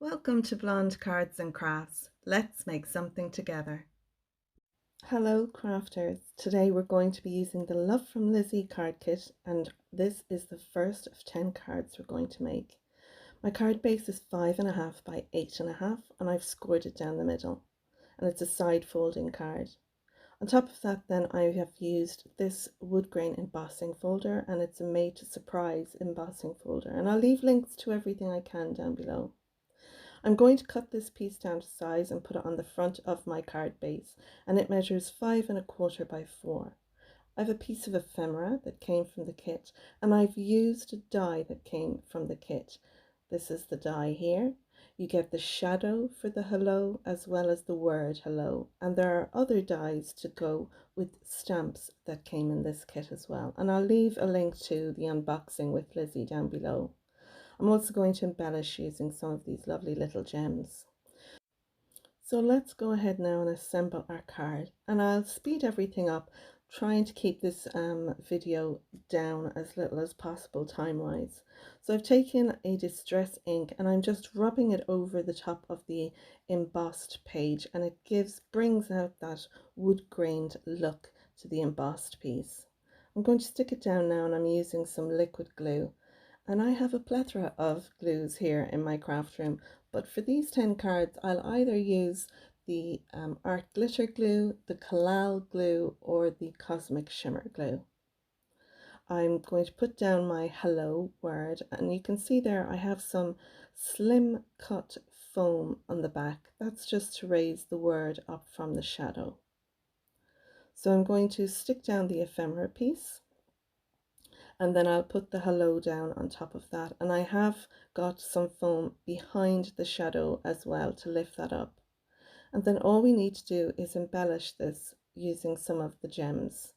Welcome to Blonde Cards and Crafts. Let's make something together. Hello crafters. Today we're going to be using the Love from Lizi card kit, and this is the first of 10 cards we're going to make. My card base is 5.5 by 8.5 and I've scored it down the middle, and it's a side folding card. On top of that then I have used this wood grain embossing folder, and it's a made to surprise embossing folder, and I'll leave links to everything I can down below. I'm going to cut this piece down to size and put it on the front of my card base, and it measures 5.25 by 4. I have a piece of ephemera that came from the kit, and I've used a die that came from the kit. This is the die here. You get the shadow for the hello as well as the word hello, and there are other dies to go with stamps that came in this kit as well, and I'll leave a link to the unboxing with Lizi down below. I'm also going to embellish using some of these lovely little gems. So let's go ahead now and assemble our card, and I'll speed everything up, trying to keep this video down as little as possible time-wise. So I've taken a distress ink and I'm just rubbing it over the top of the embossed page, and it brings out that wood-grained look to the embossed piece. I'm going to stick it down now, and I'm using some liquid glue. And I have a plethora of glues here in my craft room, but for these 10 cards I'll either use the art glitter glue, the Collal glue, or the cosmic shimmer glue. I'm going to put down my hello word, and you can see there I have some slim cut foam on the back. That's just to raise the word up from the shadow. So I'm going to stick down the ephemera piece, and then I'll put the hello down on top of that, and I have got some foam behind the shadow as well to lift that up. And then all we need to do is embellish this using some of the gems,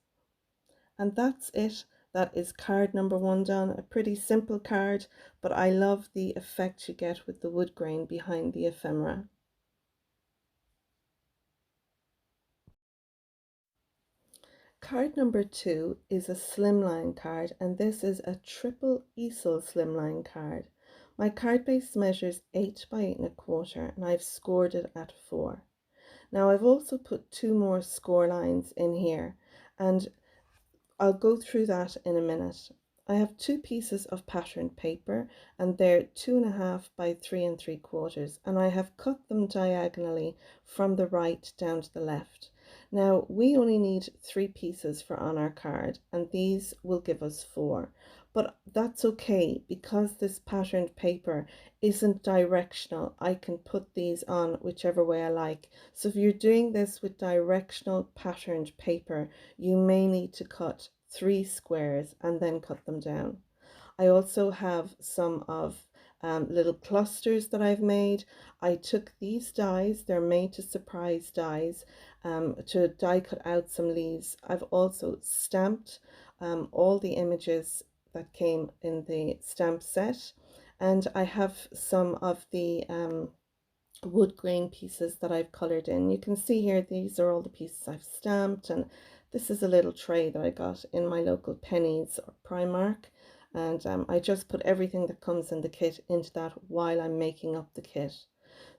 and that's it. That is card number 1 done. A pretty simple card, but I love the effect you get with the wood grain behind the ephemera. Card number 2 is a slimline card, and this is a triple easel slimline card. My card base measures 8 by 8.25, and I've scored it at 4. Now I've also put 2 more score lines in here, and I'll go through that in a minute. I have 2 pieces of patterned paper, and they're 2.5 by 3 3/4, and I have cut them diagonally from the right down to the left. Now we only need 3 pieces for on our card, and these will give us 4, but that's okay because this patterned paper isn't directional. I can put these on whichever way I like. So if you're doing this with directional patterned paper, you may need to cut 3 squares and then cut them down. I also have some of little clusters that I've made. I took these dies, they're made to surprise dies, to die cut out some leaves. I've also stamped all the images that came in the stamp set, and I have some of the wood grain pieces that I've colored in. You can see here these are all the pieces I've stamped, and this is a little tray that I got in my local Pennies or Primark, and I just put everything that comes in the kit into that while I'm making up the kit.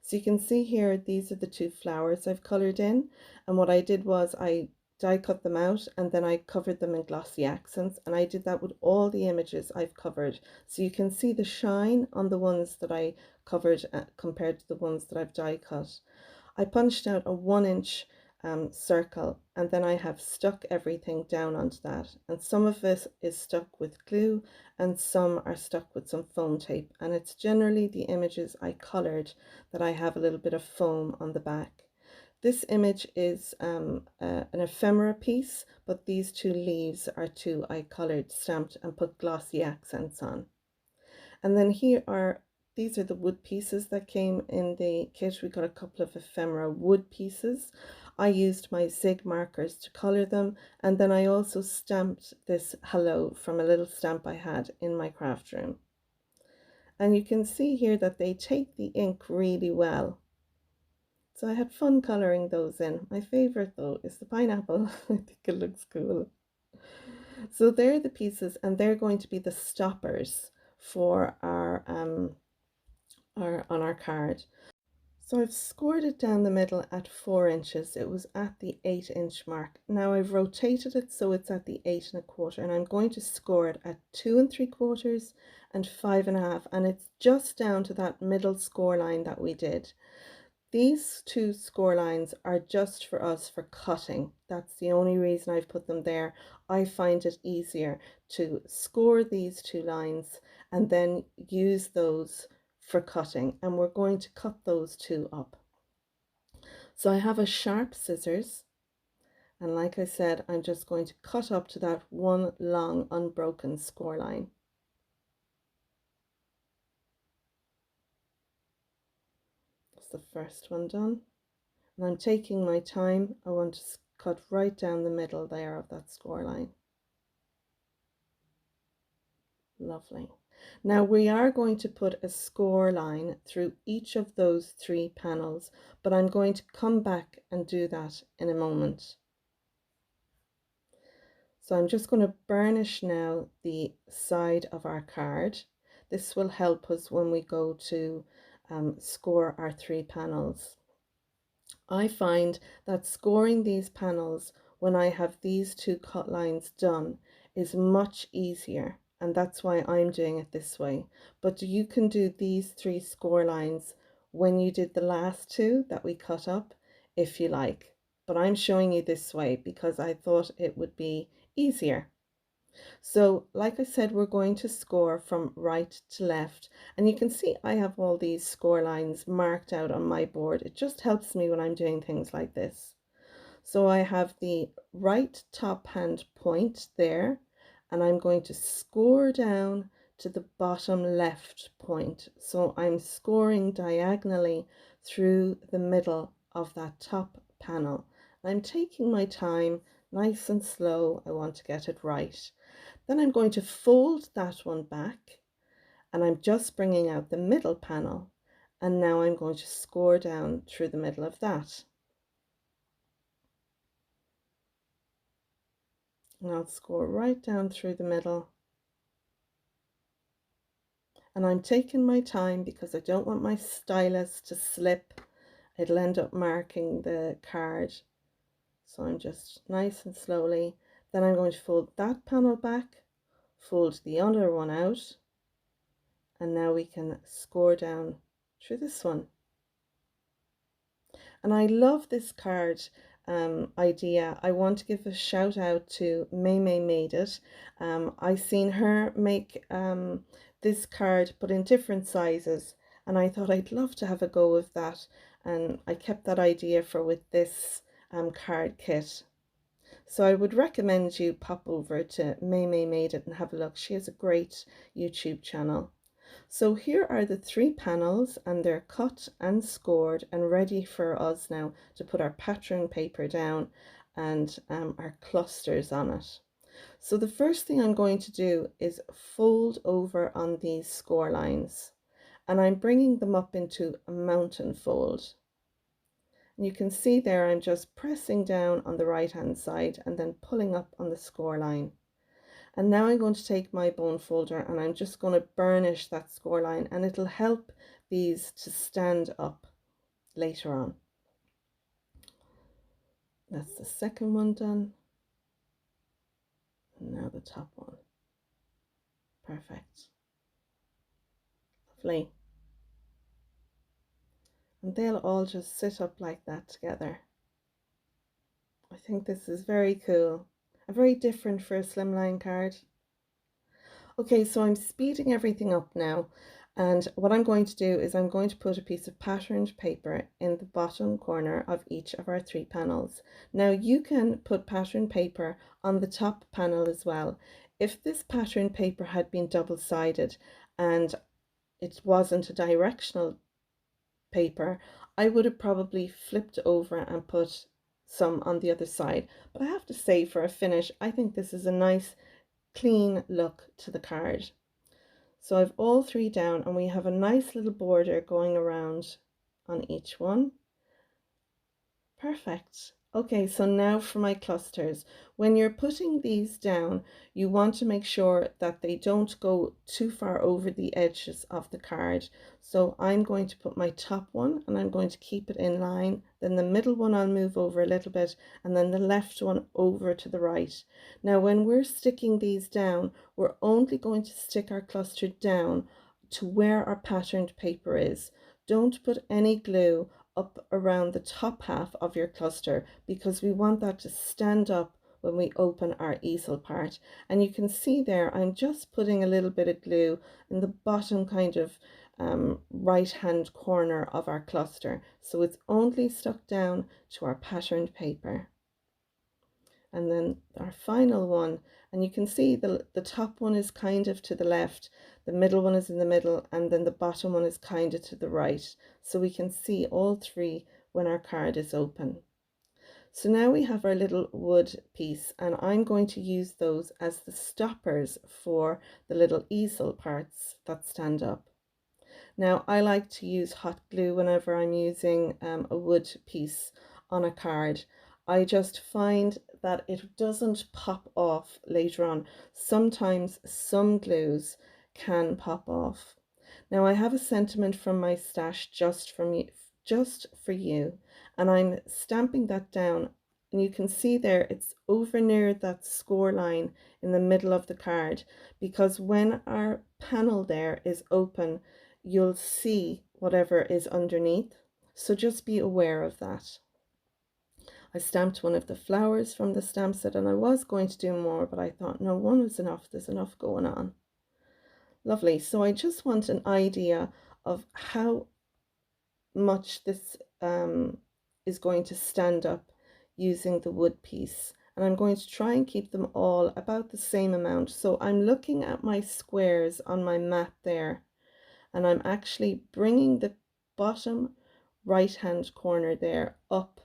So you can see here these are the 2 flowers I've colored in, and what I did was I die cut them out and then I covered them in glossy accents, and I did that with all the images I've covered, so you can see the shine on the ones that I covered compared to the ones that I've die cut. I punched out a 1-inch circle, and then I have stuck everything down onto that, and some of this is stuck with glue and some are stuck with some foam tape, and it's generally the images I colored that I have a little bit of foam on the back. This image is an ephemera piece, but these 2 leaves are 2 I colored, stamped, and put glossy accents on. And then these are the wood pieces that came in the kit. We got a couple of ephemera wood pieces. I used my Zig markers to color them, and then I also stamped this hello from a little stamp I had in my craft room. And you can see here that they take the ink really well. So I had fun coloring those in. My favorite though is the pineapple. I think it looks cool. So they're the pieces, and they're going to be the stoppers for our on our card. So I've scored it down the middle at 4 inches. It was at the 8-inch mark. Now I've rotated it so it's at the 8 1/4, and I'm going to score it at 2 3/4 and 5 1/2, and it's just down to that middle score line that we did. These two score lines are just for us for cutting. That's the only reason I've put them there. I find it easier to score these two lines and then use those for cutting, and we're going to cut those two up. So I have a sharp scissors, and like I said, I'm just going to cut up to that one long unbroken score line. That's the first one done. And I'm taking my time. I want to cut right down the middle there of that score line. Lovely. Now we are going to put a score line through each of those 3 panels, but I'm going to come back and do that in a moment. So I'm just going to burnish now the side of our card. This will help us when we go to score our 3 panels. I find that scoring these panels when I have these 2 cut lines done is much easier, and that's why I'm doing it this way. But you can do these 3 score lines when you did the last 2 that we cut up if you like, but I'm showing you this way because I thought it would be easier. So like I said, we're going to score from right to left, and you can see I have all these score lines marked out on my board. It just helps me when I'm doing things like this. So I have the right top hand point there, and I'm going to score down to the bottom left point. So I'm scoring diagonally through the middle of that top panel. I'm taking my time, nice and slow. I want to get it right. Then I'm going to fold that one back, and I'm just bringing out the middle panel, and now I'm going to score down through the middle of that. And I'll score right down through the middle. And I'm taking my time because I don't want my stylus to slip. It'll end up marking the card. So I'm just nice and slowly. Then I'm going to fold that panel back, fold the other one out, and now we can score down through this one. And I love this card idea. I want to give a shout out to May Made It. I seen her make this card but in different sizes, and I thought I'd love to have a go with that, and I kept that idea for with this card kit. So I would recommend you pop over to May Made It and have a look. She has a great YouTube channel. So here are the 3 panels, and they're cut and scored and ready for us now to put our pattern paper down and our clusters on it. So the first thing I'm going to do is fold over on these score lines, and I'm bringing them up into a mountain fold. And you can see there I'm just pressing down on the right hand side and then pulling up on the score line. And now I'm going to take my bone folder and I'm just going to burnish that score line, and it'll help these to stand up later on. That's the second one done. And now the top one. Perfect. Lovely. And they'll all just sit up like that together. I think this is very cool and very different for a slimline card. Okay, so I'm speeding everything up now, and what I'm going to do is I'm going to put a piece of patterned paper in the bottom corner of each of our 3 panels. Now you can put patterned paper on the top panel as well. If this patterned paper had been double-sided and it wasn't a directional paper, I would have probably flipped over and put some on the other side. But I have to say, for a finish, I think this is a nice clean look to the card. So I've all 3 down, and we have a nice little border going around on each one. Perfect. Okay, so now for my clusters. When you're putting these down, you want to make sure that they don't go too far over the edges of the card. So I'm going to put my top one and I'm going to keep it in line. Then the middle one I'll move over a little bit and then the left one over to the right. Now when we're sticking these down, we're only going to stick our cluster down to where our patterned paper is. Don't put any glue up around the top half of your cluster because we want that to stand up when we open our easel part. And you can see there I'm just putting a little bit of glue in the bottom kind of right hand corner of our cluster, so it's only stuck down to our patterned paper. And then our final one, and you can see the top one is kind of to the left, the middle one is in the middle, and then the bottom one is kind of to the right, so we can see all three when our card is open. So now we have our little wood piece, and I'm going to use those as the stoppers for the little easel parts that stand up. Now I like to use hot glue whenever I'm using a wood piece on a card. I just find that it doesn't pop off later on. Sometimes some glues can pop off. Now I have a sentiment from my stash just for you, and I'm stamping that down. And you can see there it's over near that score line in the middle of the card, because when our panel there is open, you'll see whatever is underneath. So just be aware of that. I stamped one of the flowers from the stamp set, and I was going to do more, but I thought no, one is enough. There's enough going on. Lovely. So I just want an idea of how much this is going to stand up using the wood piece, and I'm going to try and keep them all about the same amount. So I'm looking at my squares on my mat there, and I'm actually bringing the bottom right hand corner there up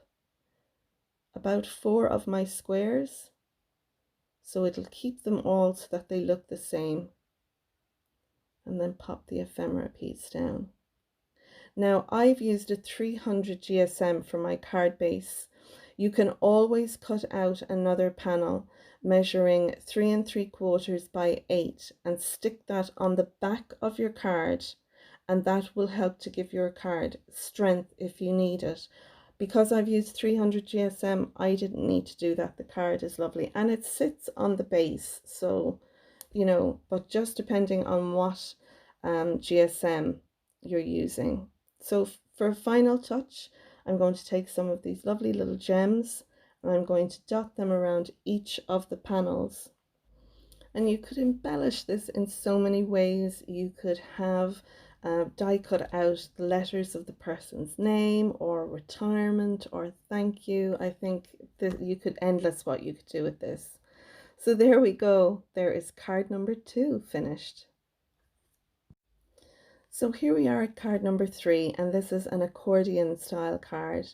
about 4 of my squares, so it'll keep them all so that they look the same, and then pop the ephemera piece down. Now I've used a 300 GSM for my card base. You can always cut out another panel measuring 3 3/4 by 8 and stick that on the back of your card, and that will help to give your card strength if you need it. Because I've used 300 GSM, I didn't need to do that. The card is lovely and it sits on the base, so you know, but just depending on what GSM you're using. So for a final touch, I'm going to take some of these lovely little gems and I'm going to dot them around each of the panels. And you could embellish this in so many ways. You could have die cut out the letters of the person's name or retirement or thank you. I think that you could endless what you could do with this. So there we go. There is card number 2 finished. So here we are at card number 3, and this is an accordion style card.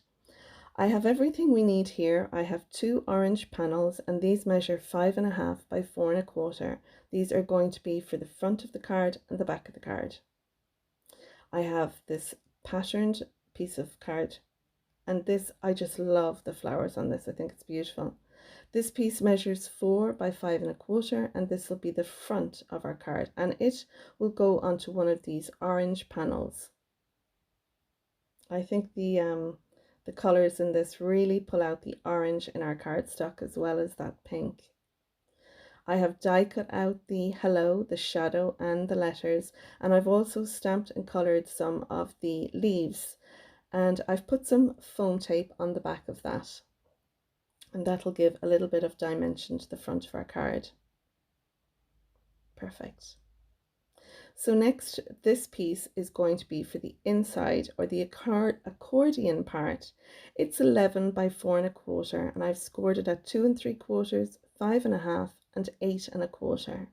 I have everything we need here. I have 2 orange panels, and these measure 5.5 by 4.25. These are going to be for the front of the card and the back of the card. I have this patterned piece of card, and this, I just love the flowers on this. I think it's beautiful. This piece measures 4 by 5.25, and this will be the front of our card, and it will go onto one of these orange panels. I think the colors in this really pull out the orange in our cardstock as well as that pink. I have die cut out the hello, the shadow, and the letters, and I've also stamped and colored some of the leaves, and I've put some foam tape on the back of that, and that'll give a little bit of dimension to the front of our card. Perfect. So next, this piece is going to be for the inside, or the accordion part. It's 11 by 4.25, and I've scored it at 2 3/4, 5.5, and 8.25.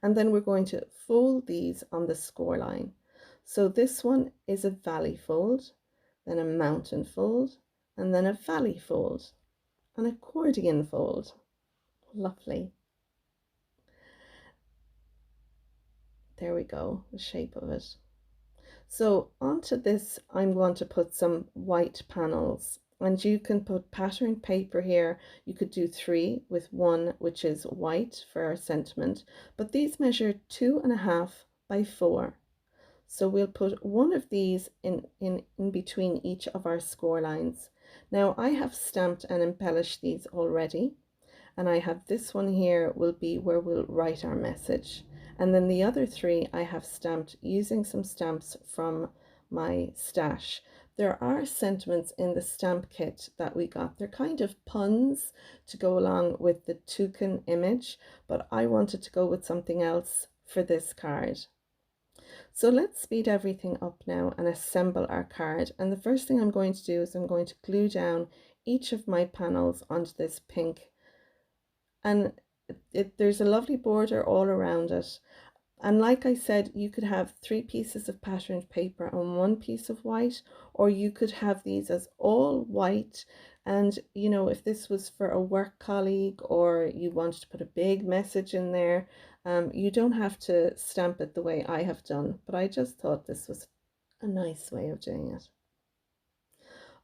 And then we're going to fold these on the score line. So this one is a valley fold, then a mountain fold, and then a valley fold, an accordion fold. Lovely. There we go, the shape of it. So onto this, I'm going to put some white panels, And you can put patterned paper here. You could do 3 with 1 which is white for our sentiment, but these measure 2.5 by 4. So we'll put one of these in between each of our score lines. Now I have stamped and embellished these already, and I have this one here will be where we'll write our message. And then the other 3 I have stamped using some stamps from my stash. There are sentiments in the stamp kit that we got. They're kind of puns to go along with the toucan image, but I wanted to go with something else for this card. So let's speed everything up now and assemble our card. And the first thing I'm going to do is I'm going to glue down each of my panels onto this pink. And there's a lovely border all around it. And like I said, you could have 3 pieces of patterned paper and 1 piece of white, or you could have these as all white. And you know, if this was for a work colleague or you wanted to put a big message in there, you don't have to stamp it the way I have done, but I just thought this was a nice way of doing it.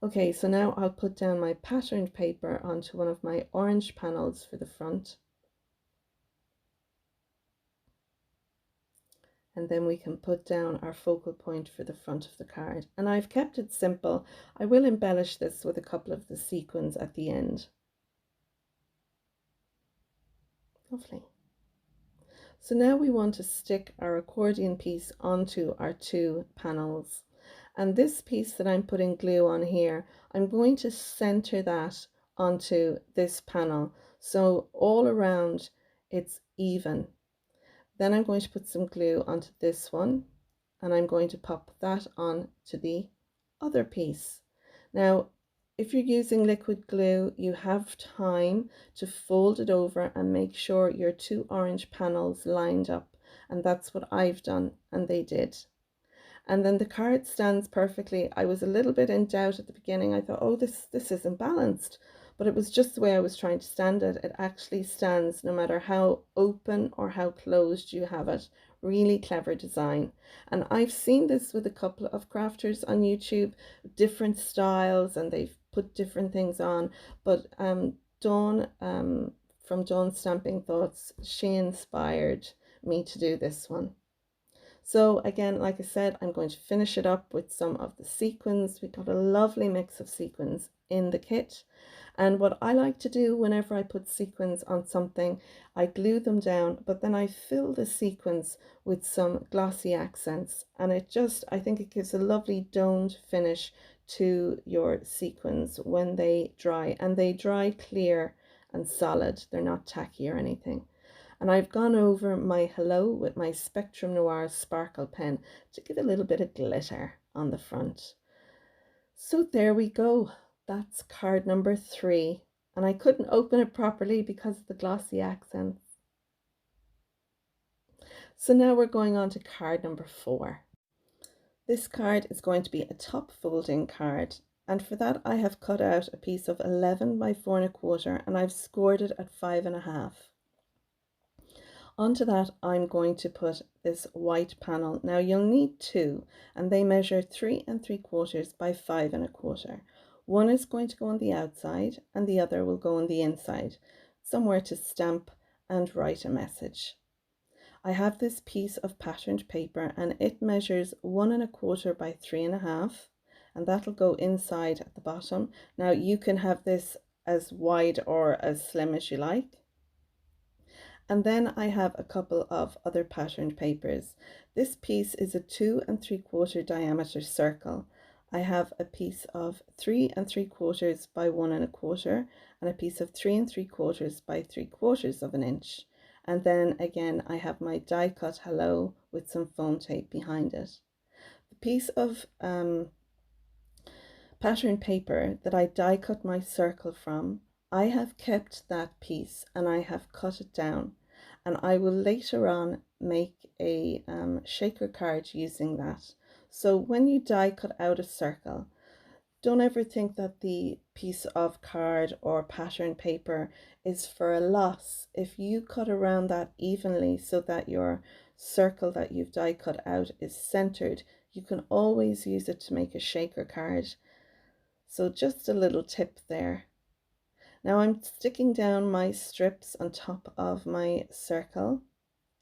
Okay, so now I'll put down my patterned paper onto one of my orange panels for the front. And then we can put down our focal point for the front of the card. And I've kept it simple. I will embellish this with a couple of the sequins at the end. Lovely. So now we want to stick our accordion piece onto our 2 panels. And this piece that I'm putting glue on here, I'm going to center that onto this panel. So all around it's even. Then I'm going to put some glue onto this one, and I'm going to pop that on to the other piece. Now, if you're using liquid glue, you have time to fold it over and make sure your 2 orange panels lined up. And that's what I've done, and they did. And then the card stands perfectly. I was a little bit in doubt at the beginning. I thought, oh, this isn't balanced. But it was just the way I was trying to stand it. It actually stands no matter how open or how closed you have it. Really clever design. And I've seen this with a couple of crafters on YouTube, different styles, and they've put different things on. But Dawn from Dawn Stamping Thoughts, she inspired me to do this one. So again, like I said, I'm going to finish it up with some of the sequins. We got a lovely mix of sequins in the kit. And what I like to do whenever I put sequins on something, I glue them down, but then I fill the sequins with some glossy accents. And it just, I think it gives a lovely domed finish to your sequins when they dry. And they dry clear and solid. They're not tacky or anything. And I've gone over my hello with my Spectrum Noir sparkle pen to give a little bit of glitter on the front. So there we go. That's card number 3. And I couldn't open it properly because of the glossy accents. So now we're going on to card number 4. This card is going to be a top folding card. And for that I have cut out a piece of 11 by 4.25 and I've scored it at 5.5. Onto that I'm going to put this white panel. Now you'll need 2 and they measure 3 3/4 by 5 1/4. One is going to go on the outside and the other will go on the inside, somewhere to stamp and write a message. I have this piece of patterned paper and it measures 1 1/4 by 3.5 and that'll go inside at the bottom. Now you can have this as wide or as slim as you like. And then I have a couple of other patterned papers. This piece is a 2 3/4 diameter circle. I have a piece of 3 3/4 by 1 1/4 and a piece of 3 3/4 by 3/4 of an inch. And then again I have my die cut hello with some foam tape behind it. The piece of pattern paper that I die cut my circle from, I have kept that piece and I have cut it down, and I will later on make a shaker card using that. So when you die cut out a circle, don't ever think that the piece of card or pattern paper is for a loss. If you cut around that evenly so that your circle that you've die cut out is centered, you can always use it to make a shaker card. So just a little tip there. Now I'm sticking down my strips on top of my circle,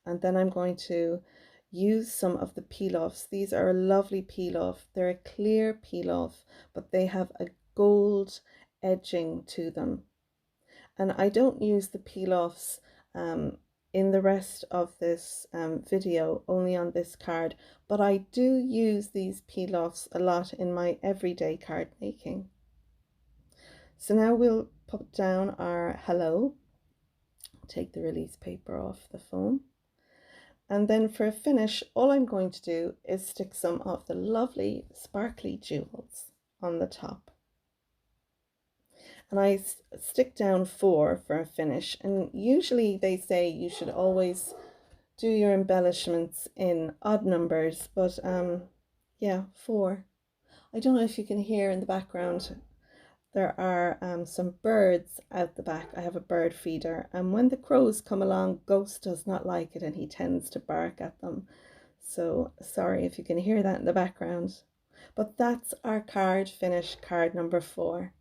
and then I'm going to use some of the peel-offs. These are a lovely peel-off. They're a clear peel-off, but they have a gold edging to them. And I don't use the peel-offs in the rest of this video, only on this card, but I do use these peel-offs a lot in my everyday card making. So now we'll put down our hello, take the release paper off the foam, and then for a finish, all I'm going to do is stick some of the lovely sparkly jewels on the top. And I stick down 4 for a finish, and usually they say you should always do your embellishments in odd numbers, but yeah, 4. I don't know if you can hear in the background, there are some birds out the back. I have a bird feeder, and when the crows come along, Ghost does not like it and he tends to bark at them. So sorry if you can hear that in the background. But that's our card finish, card number 4.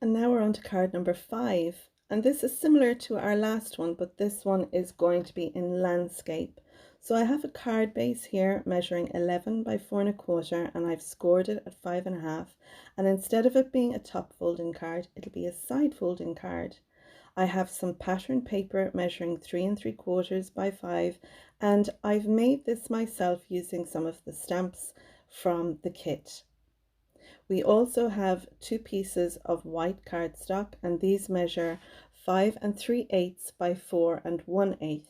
And now we're on to card number 5. And this is similar to our last one, but this one is going to be in landscape. So I have a card base here measuring 11 by 4¼ and I've scored it at 5½. And instead of it being a top folding card, it'll be a side folding card. I have some pattern paper measuring 3¾ by 5, and I've made this myself using some of the stamps from the kit. We also have 2 pieces of white cardstock, and these measure 5 3/8 by 4 1/8.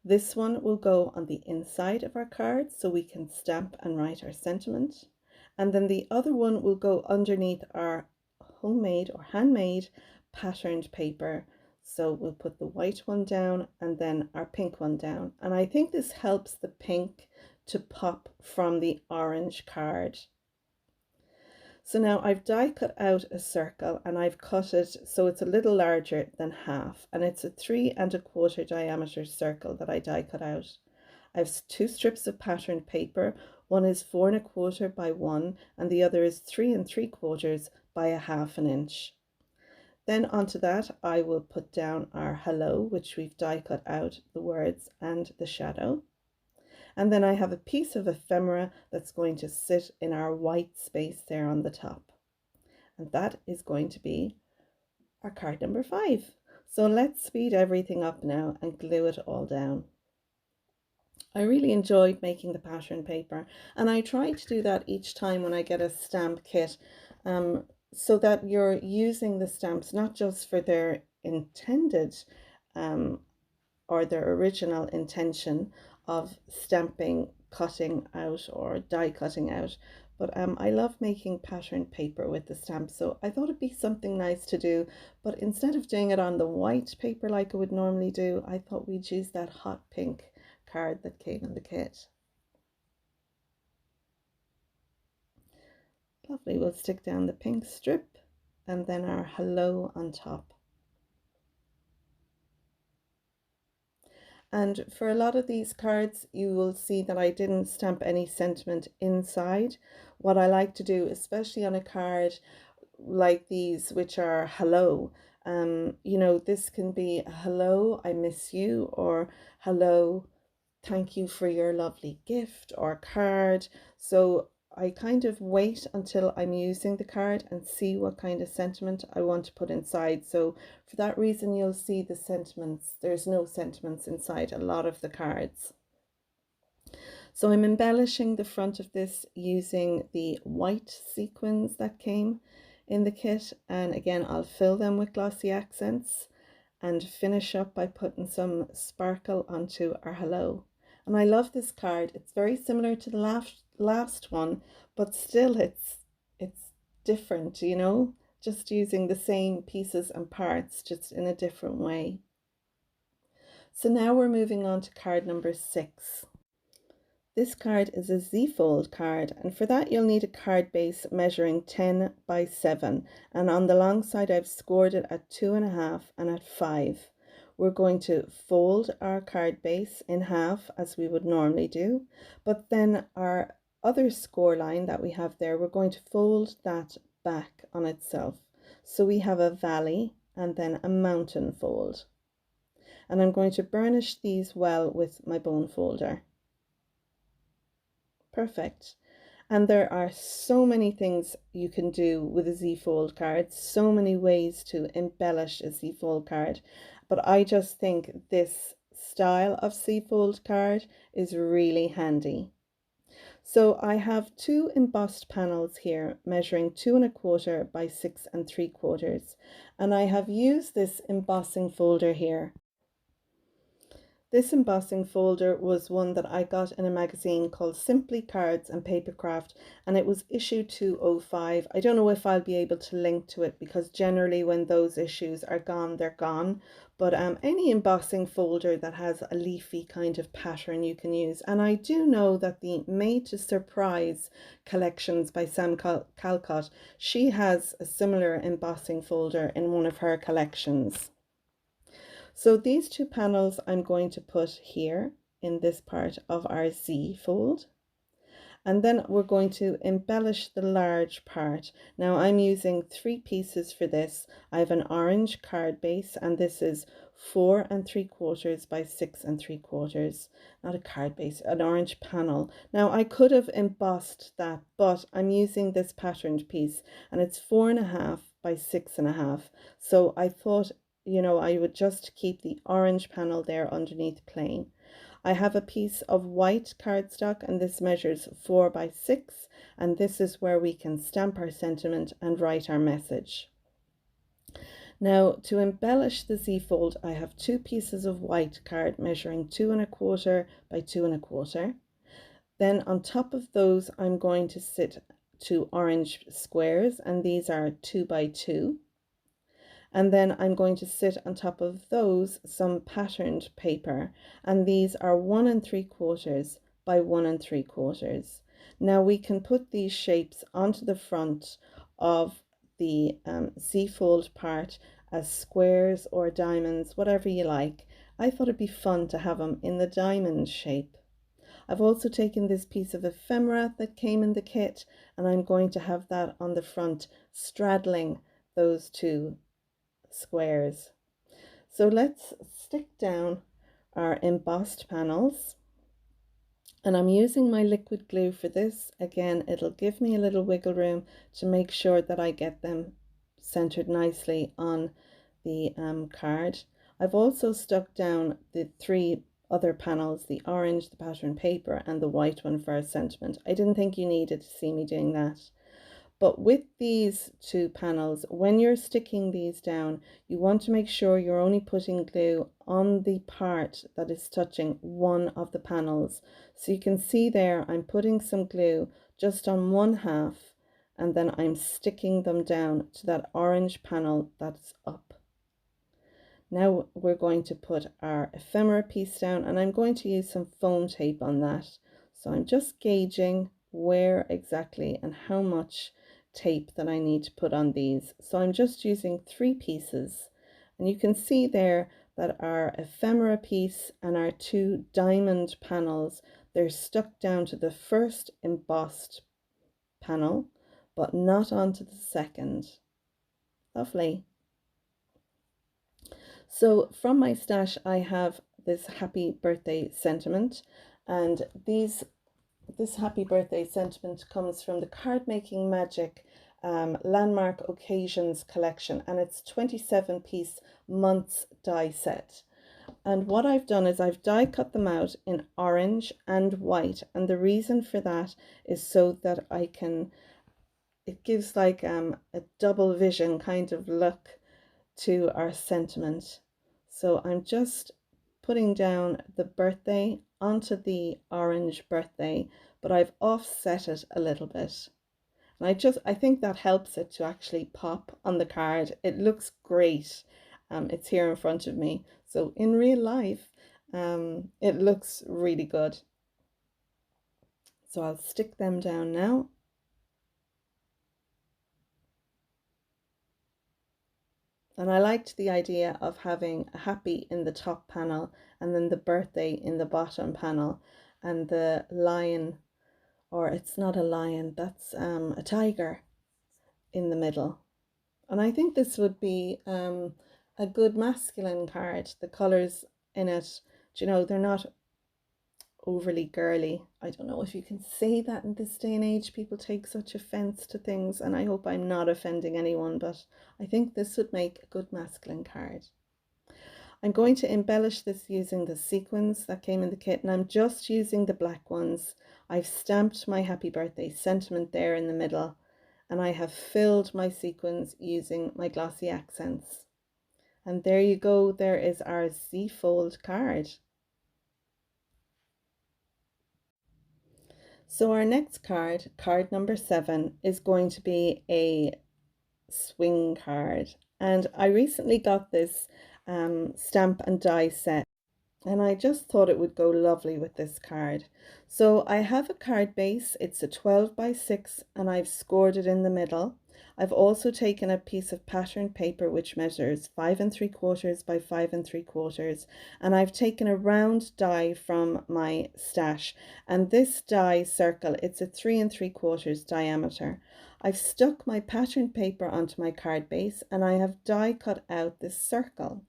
This one will go on the inside of our card so we can stamp and write our sentiment. And then the other one will go underneath our homemade or handmade patterned paper. So we'll put the white one down and then our pink one down. And I think this helps the pink to pop from the orange card. So now I've die cut out a circle and I've cut it so it's a little larger than half, and it's a 3¼ diameter circle that I die cut out. I have 2 strips of patterned paper. One is 4¼ by 1 and the other is 3¾ by 1/2 inch. Then onto that I will put down our hello, which we've die cut out the words and the shadow. And then I have a piece of ephemera that's going to sit in our white space there on the top. And that is going to be our card number 5. So let's speed everything up now and glue it all down. I really enjoyed making the pattern paper, and I try to do that each time when I get a stamp kit, so that you're using the stamps not just for their intended or their original intention of stamping, cutting out or die cutting out, but I love making pattern paper with the stamps, so I thought it'd be something nice to do. But instead of doing it on the white paper like I would normally do, I thought we'd use that hot pink card that came in the kit. Lovely. We'll stick down the pink strip and then our hello on top. And for a lot of these cards, you will see that I didn't stamp any sentiment inside. What I like to do, especially on a card like these, which are hello, you know, this can be hello, I miss you, or hello, thank you for your lovely gift or card. So I kind of wait until I'm using the card and see what kind of sentiment I want to put inside. So for that reason, you'll see the sentiments. There's no sentiments inside a lot of the cards. So I'm embellishing the front of this using the white sequins that came in the kit. And again, I'll fill them with glossy accents and finish up by putting some sparkle onto our hello. And I love this card. It's very similar to the last one, but still it's different, you know, just using the same pieces and parts, just in a different way. So now we're moving on to card number 6. This card is a Z-fold card, and for that you'll need a card base measuring 10 by 7, and on the long side I've scored it at 2½ and at 5. We're going to fold our card base in half as we would normally do, but then our other score line that we have there, we're going to fold that back on itself. So we have a valley and then a mountain fold. And I'm going to burnish these well with my bone folder. Perfect. And there are so many things you can do with a Z-fold card, so many ways to embellish a Z-fold card. But I just think this style of Z-fold card is really handy. So I have two embossed panels here measuring 2¼ by 6¾ and I have used this embossing folder here. This embossing folder was one that I got in a magazine called Simply Cards and Papercraft, and it was issue 205. I don't know if I'll be able to link to it because generally when those issues are gone, they're gone. But any embossing folder that has a leafy kind of pattern you can use. And I do know that the Made to Surprise collections by Sam Calcott, she has a similar embossing folder in one of her collections. So these two panels I'm going to put here in this part of our Z fold. And then we're going to embellish the large part. Now I'm using 3 pieces for this. I have an orange card base and this is 4¾ by 6¾ not a card base, an orange panel. Now I could have embossed that, but I'm using this patterned piece and it's 4½ by 6½. So I thought, you know, I would just keep the orange panel there underneath plain. I have a piece of white cardstock and this measures 4 by 6 and this is where we can stamp our sentiment and write our message. Now to embellish the Z-fold I have 2 pieces of white card measuring 2¼ by 2¼ Then on top of those I'm going to sit 2 orange squares and these are 2 by 2. And then I'm going to sit on top of those some patterned paper and these are 1¾ by 1¾ Now we can put these shapes onto the front of the Z-fold part as squares or diamonds, whatever you like. I thought it'd be fun to have them in the diamond shape. I've also taken this piece of ephemera that came in the kit and I'm going to have that on the front straddling those two squares. So let's stick down our embossed panels and I'm using my liquid glue for this. Again, it'll give me a little wiggle room to make sure that I get them centered nicely on the card. I've also stuck down the 3 other panels, the orange, the pattern paper and the white one for our sentiment. I didn't think you needed to see me doing that. But with these 2 panels, when you're sticking these down, you want to make sure you're only putting glue on the part that is touching one of the panels. So you can see there, I'm putting some glue just on 1/2 and then I'm sticking them down to that orange panel that's up. Now we're going to put our ephemera piece down and I'm going to use some foam tape on that. So I'm just gauging where exactly and how much tape that I need to put on these. So I'm just using 3 pieces and you can see there that our ephemera piece and our 2 diamond panels, they're stuck down to the first embossed panel but not onto the second. Lovely. So from my stash I have this happy birthday sentiment and this happy birthday sentiment comes from the Card Making Magic Landmark Occasions collection and it's 27-piece months die set. And what I've done is I've die cut them out in orange and white and the reason for that is so that I can, it gives like a double vision kind of look to our sentiment. So I'm just putting down the birthday onto the orange birthday, but I've offset it a little bit. And I think that helps it to actually pop on the card. It looks great. It's here in front of me. So in real life, it looks really good. So I'll stick them down now. And I liked the idea of having a happy in the top panel and then the birthday in the bottom panel and the lion or it's not a lion, that's a tiger in the middle. And I think this would be a good masculine card. The colours in it, you know, they're not overly girly. I don't know if you can say that in this day and age. People take such offense to things, and I hope I'm not offending anyone, but I think this would make a good masculine card. I'm going to embellish this using the sequins that came in the kit, and I'm just using the black ones. I've stamped my happy birthday sentiment there in the middle, and I have filled my sequins using my glossy accents. And there you go, there is our Z-fold card. So our next card, card number 7, is going to be a swing card. And I recently got this stamp and die set, and I just thought it would go lovely with this card. So I have a card base, it's a 12 by 6, and I've scored it in the middle. I've also taken a piece of patterned paper which measures 5 3/4 by 5 3/4, and I've taken a round die from my stash, and this die circle, it's a 3 3/4 diameter. I've stuck my patterned paper onto my card base, and I have die cut out this circle.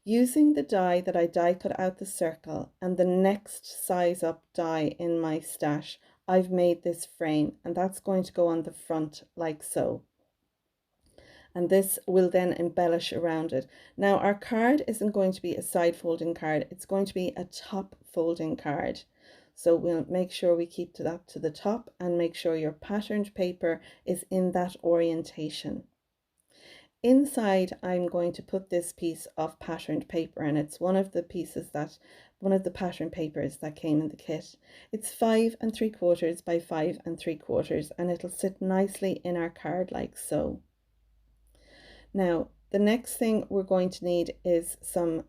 Using the die that I die cut out the circle and the next size up die in my stash, I've made this frame, and that's going to go on the front like so. And this will then embellish around it. Now our card isn't going to be a side folding card, it's going to be a top folding card. So we'll make sure we keep that to the top, and make sure your patterned paper is in that orientation. Inside, I'm going to put this piece of patterned paper, and it's one of the pattern papers that came in the kit. It's 5 3/4 by 5 3/4, and it'll sit nicely in our card like so. Now, the next thing we're going to need is some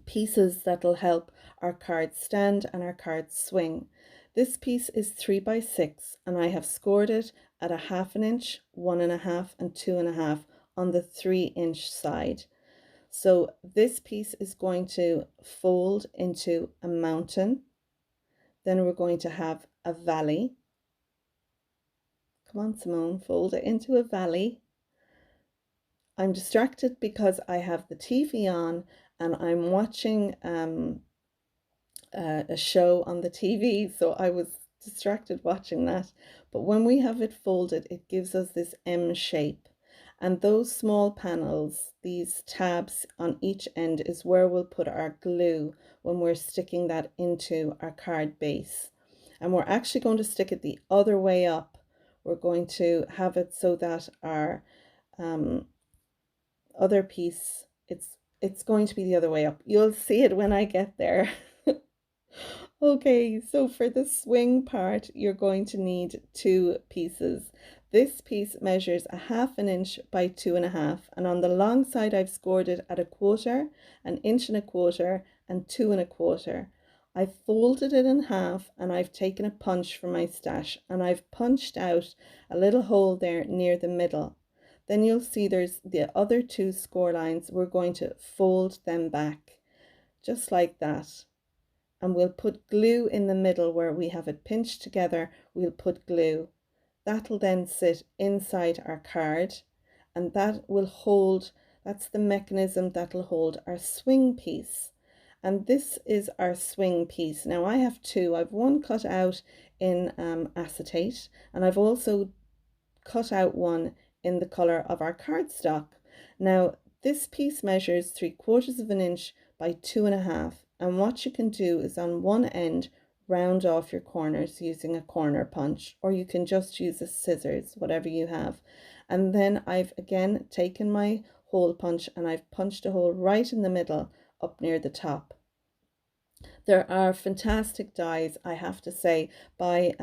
pieces that'll help our card stand and our card swing. This piece is 3 by 6, and I have scored it at a 1/2 inch, 1.5, and 2.5 on the 3-inch side. So this piece is going to fold into a mountain. Then we're going to have a valley. Come on, Simone, fold it into a valley. I'm distracted because I have the TV on and I'm watching a show on the TV, so I was distracted watching that. But when we have it folded, it gives us this M shape, and those small panels, these tabs on each end, is where we'll put our glue when we're sticking that into our card base. And we're actually going to stick it the other way up. We're going to have it so that our other piece, it's going to be the other way up. You'll see it when I get there. Okay, so for the swing part, you're going to need 2 pieces. This piece measures a 1/2 inch by 2.5, and on the long side I've scored it at 1/4, 1 1/4 inch, and 2 1/4. I've folded it in half, and I've taken a punch from my stash, and I've punched out a little hole there near the middle. Then you'll see there's the other 2 score lines. We're going to fold them back, just like that. And we'll put glue in the middle where we have it pinched together. We'll put glue. That'll then sit inside our card, and that will hold, that's the mechanism that'll hold our swing piece. And this is our swing piece. Now I have 2. I've one cut out in acetate, and I've also cut out one in the color of our cardstock. Now this piece measures 3/4 inch by 2.5. And what you can do is on one end round off your corners using a corner punch, or you can just use a scissors, whatever you have. And then I've again taken my hole punch and I've punched a hole right in the middle up near the top. There are fantastic dies, I have to say, by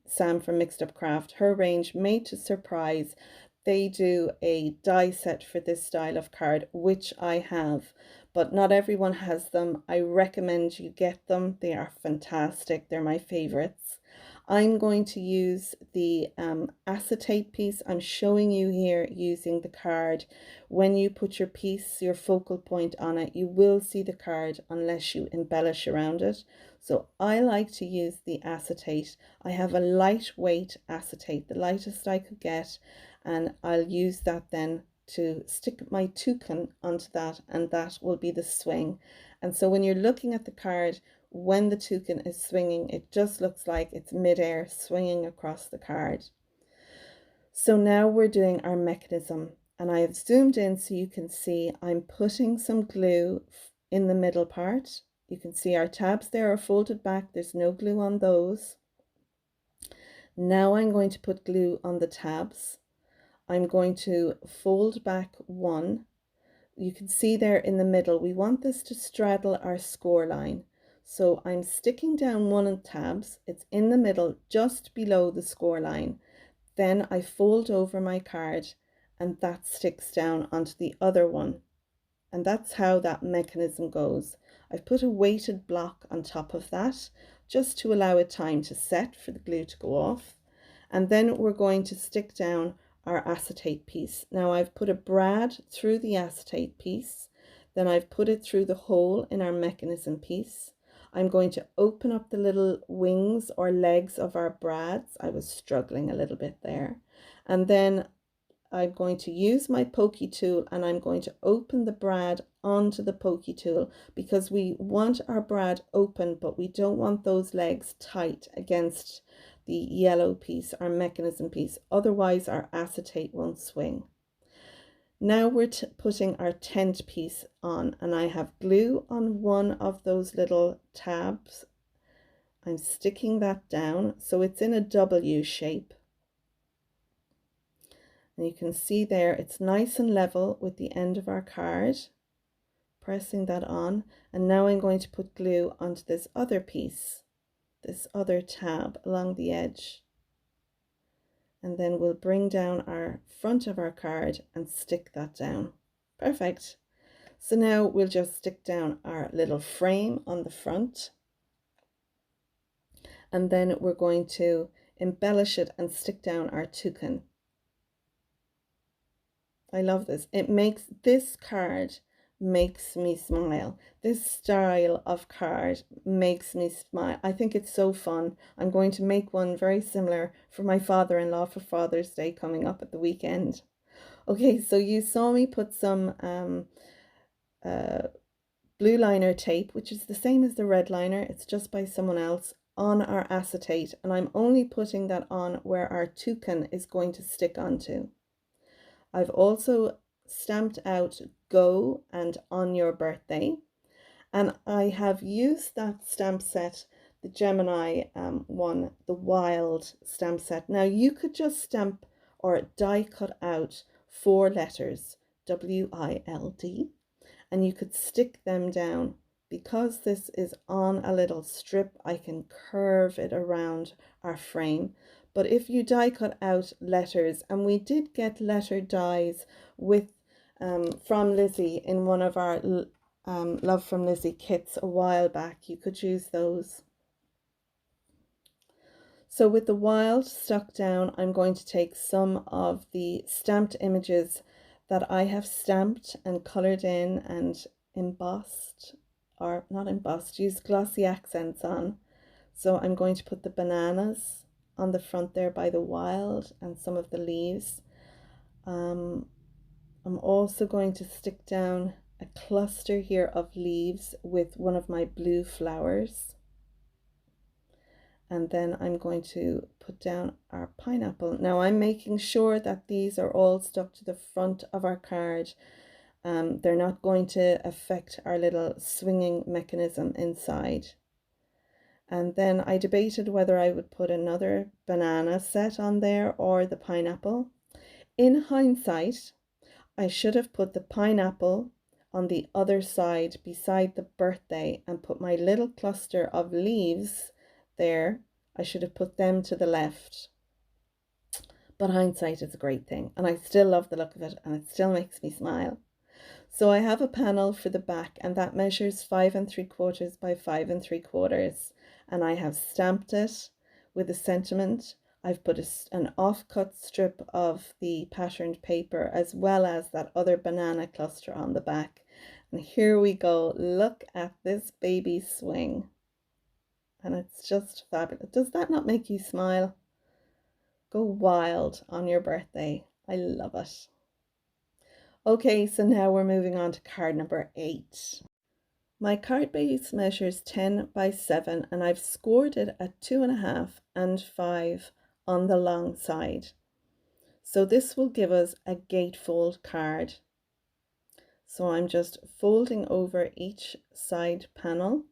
Sam from Mixed Up Craft. Her range, Made to Surprise. They do a die set for this style of card, which I have, but not everyone has them. I recommend you get them. They are fantastic. They're my favorites. I'm going to use the acetate piece. I'm showing you here using the card. When you put your piece, your focal point on it, you will see the card unless you embellish around it. So I like to use the acetate. I have a lightweight acetate, the lightest I could get, and I'll use that then to stick my toucan onto that, and that will be the swing. And so when you're looking at the card, when the toucan is swinging, it just looks like it's midair swinging across the card. So now we're doing our mechanism, and I have zoomed in so you can see I'm putting some glue in the middle part. You can see our tabs there are folded back. There's no glue on those. Now I'm going to put glue on the tabs. I'm going to fold back one. You can see there in the middle, we want this to straddle our score line. So I'm sticking down one of the tabs. It's in the middle, just below the score line. Then I fold over my card and that sticks down onto the other one. And that's how that mechanism goes. I've put a weighted block on top of that just to allow it time to set for the glue to go off. And then we're going to stick down our acetate piece. Now I've put a brad through the acetate piece, then I've put it through the hole in our mechanism piece. I'm going to open up the little wings or legs of our brads. I was struggling a little bit there. And then I'm going to use my pokey tool and I'm going to open the brad onto the pokey tool because we want our brad open, but we don't want those legs tight against the yellow piece, our mechanism piece, otherwise our acetate won't swing. Now we're putting our tent piece on, and I have glue on one of those little tabs. I'm sticking that down so it's in a W shape. And you can see there it's nice and level with the end of our card. Pressing that on, and now I'm going to put glue onto this other piece, this other tab along the edge, and then we'll bring down our front of our card and stick that down. Perfect. So now we'll just stick down our little frame on the front, and then we're going to embellish it and stick down our toucan. I love this. It makes this card makes me smile. This style of card makes me smile. I think it's so fun. I'm going to make one very similar for my father-in-law for Father's Day coming up at the weekend. Okay, so you saw me put some blue liner tape, which is the same as the red liner, it's just by someone else, on our acetate, and I'm only putting that on where our toucan is going to stick onto. I've also stamped out Go and On Your Birthday, and I have used that stamp set, the Gemini one, the Wild stamp set. Now you could just stamp or die cut out 4 letters, W-I-L-D, and you could stick them down. Because this is on a little strip, I can curve it around our frame. But if you die cut out letters, and we did get letter dies with From Lizi in one of our Love From Lizi kits a while back, you could use those. So with the Wild stuck down, I'm going to take some of the stamped images that I have stamped and colored in and embossed, or not embossed, used glossy accents on. So I'm going to put the bananas on the front there by the Wild and some of the leaves. I'm also going to stick down a cluster here of leaves with one of my blue flowers. And then I'm going to put down our pineapple. Now I'm making sure that these are all stuck to the front of our card. They're not going to affect our little swinging mechanism inside. And then I debated whether I would put another banana set on there or the pineapple. In hindsight, I should have put the pineapple on the other side beside the birthday and put my little cluster of leaves there. I should have put them to the left. But hindsight is a great thing, and I still love the look of it, and it still makes me smile. So I have a panel for the back, and that measures 5 3/4 by 5 3/4, and I have stamped it with a sentiment. I've put an offcut strip of the patterned paper as well as that other banana cluster on the back. And here we go. Look at this baby swing. And it's just fabulous. Does that not make you smile? Go wild on your birthday. I love it. Okay, so now we're moving on to card number 8. My card base measures 10 by 7 and I've scored it at 2.5 and 5 on the long side. So this will give us a gatefold card. So I'm just folding over each side panel,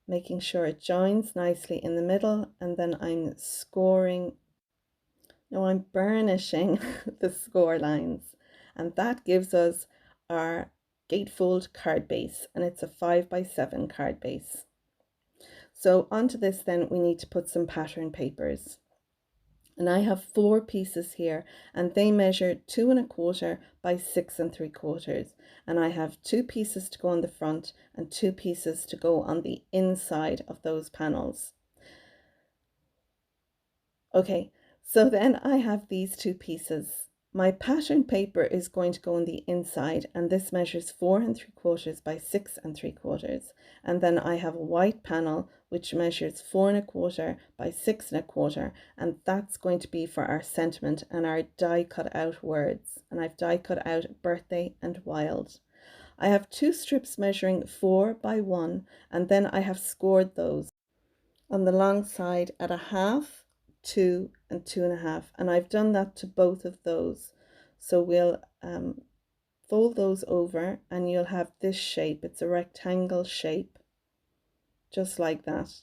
making sure it joins nicely in the middle, and then I'm burnishing the score lines, and that gives us our gatefold card base, and it's a 5 by 7 card base. So onto this then we need to put some pattern papers. And I have 4 pieces here and they measure 2.25 by 6.75. And I have 2 pieces to go on the front and 2 pieces to go on the inside of those panels. Okay, so then I have these 2 pieces. My pattern paper is going to go on the inside and this measures 4.75 by 6.75. And then I have a white panel which measures 4.25 by 6.25, and that's going to be for our sentiment and our die cut out words. And I've die cut out birthday and wild. I have 2 strips measuring 4 by 1 and then I have scored those on the long side at 1/2, 2 and 2.5, and I've done that to both of those. So we'll fold those over and you'll have this shape. It's a rectangle shape, just like that.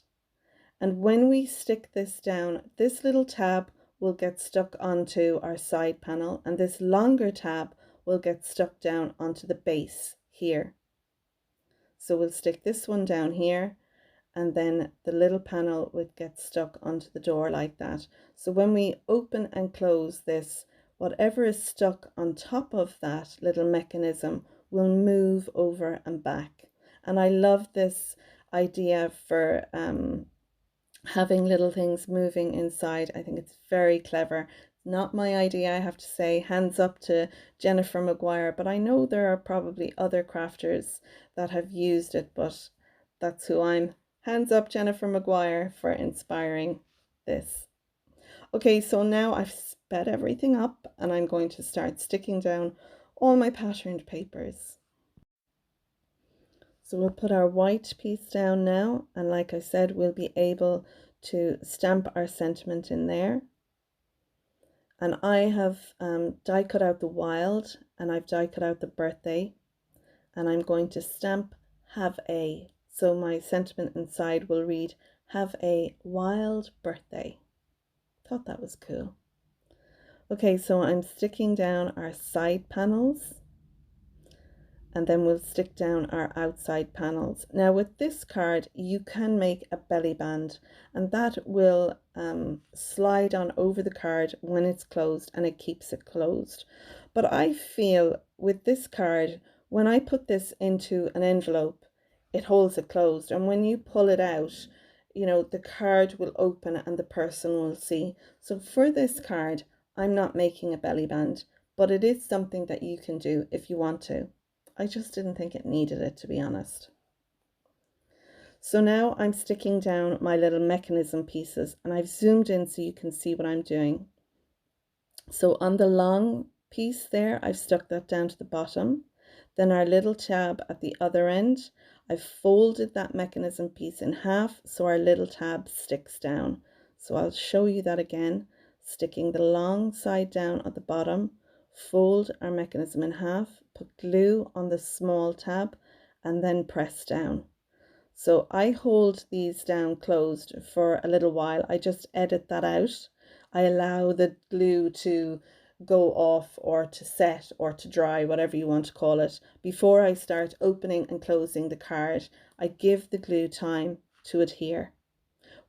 And when we stick this down, this little tab will get stuck onto our side panel and this longer tab will get stuck down onto the base here. So we'll stick this one down here and then the little panel would get stuck onto the door like that. So when we open and close this, whatever is stuck on top of that little mechanism will move over and back. And I love this idea for having little things moving inside. I think it's very clever. Not my idea, I have to say. Hands up to Jennifer Maguire, but I know there are probably other crafters that have used it, but that's who I'm. Hands up, Jennifer Maguire, for inspiring this. Okay, so now I've sped everything up and I'm going to start sticking down all my patterned papers. So we'll put our white piece down now, and like I said, we'll be able to stamp our sentiment in there. And I have die cut out the wild and I've die cut out the birthday, and I'm going to stamp have a. So my sentiment inside will read, have a wild birthday. Thought that was cool. Okay, so I'm sticking down our side panels and then we'll stick down our outside panels. Now with this card, you can make a belly band and that will slide on over the card when it's closed and it keeps it closed. But I feel with this card, when I put this into an envelope, it holds it closed, and when you pull it out, you know, the card will open and the person will see. So for this card, I'm not making a belly band, but it is something that you can do if you want to. I just didn't think it needed it, to be honest. So now I'm sticking down my little mechanism pieces and I've zoomed in so you can see what I'm doing. So on the long piece there, I've stuck that down to the bottom. Then our little tab at the other end, I've folded that mechanism piece in half so our little tab sticks down. So I'll show you that again, sticking the long side down at the bottom, fold our mechanism in half, put glue on the small tab and then press down. So I hold these down closed for a little while. I just edit that out. I allow the glue to go off or to set or to dry, whatever you want to call it, before I start opening and closing the card. I give the glue time to adhere.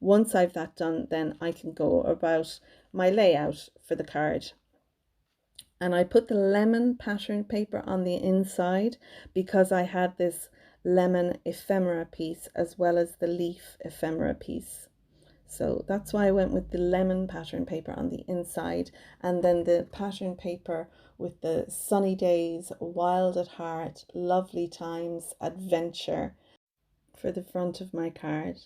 Once I've that done, then I can go about my layout for the card. And I put the lemon pattern paper on the inside because I had this lemon ephemera piece as well as the leaf ephemera piece. So that's why I went with the lemon pattern paper on the inside, and then the pattern paper with the sunny days, wild at heart, lovely times, adventure for the front of my card.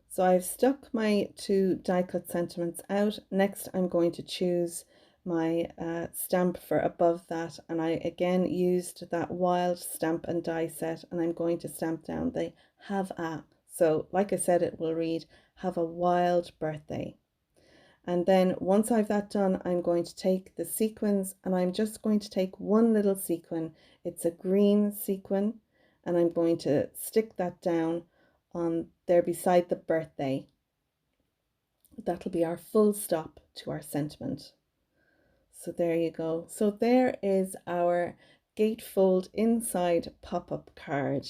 So I've stuck my two die cut sentiments out. Next I'm going to choose my stamp for above that, and I again used that wild stamp and die set, and I'm going to stamp down the have a. So like I said, it will read have a wild birthday. And then once I've that done, I'm going to take the sequins, and I'm just going to take one little sequin. It's a green sequin, and I'm going to stick that down on there beside the birthday. That'll be our full stop to our sentiment. So there you go. So there is our gatefold inside pop-up card.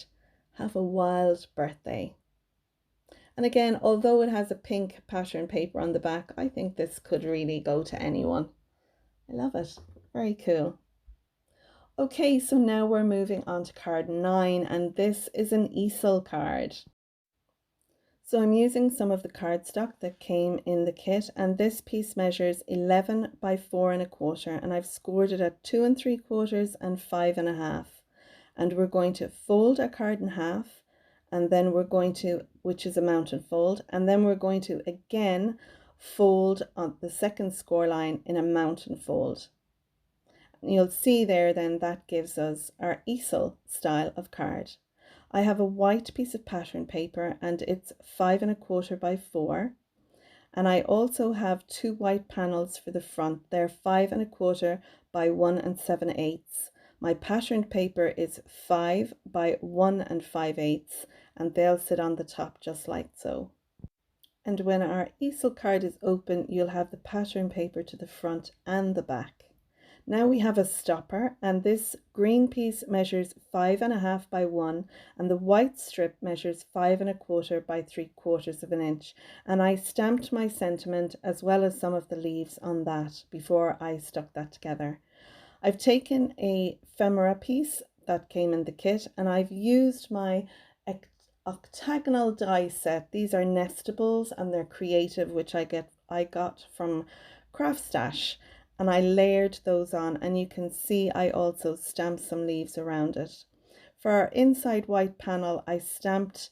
Have a wild birthday. And again, although it has a pink pattern paper on the back, I think this could really go to anyone. I love it. Very cool. Okay, so now we're moving on to card 9, and this is an easel card. So I'm using some of the cardstock that came in the kit, and this piece measures 11 by 4 1/4, and I've scored it at 2 3/4 and 5 1/2. And we're going to fold our card in half, and then we're going to, which is a mountain fold, and then we're going to again fold on the second score line in a mountain fold. And you'll see there then that gives us our easel style of card. I have a white piece of pattern paper, and it's 5 1/4 by 4. And I also have two white panels for the front. They're 5 1/4 by 1 7/8. My patterned paper is 5 by 1 5/8, and they'll sit on the top just like so. And when our easel card is open, you'll have the pattern paper to the front and the back. Now we have a stopper, and this green piece measures 5 1/2 by 1, and the white strip measures 5 1/4 by 3/4 of an inch. And I stamped my sentiment as well as some of the leaves on that before I stuck that together. I've taken a ephemera piece that came in the kit, and I've used my octagonal die set. These are nestables, and they're creative, which I got from Craft Stash, and I layered those on, and you can see I also stamped some leaves around it. For our inside white panel, I stamped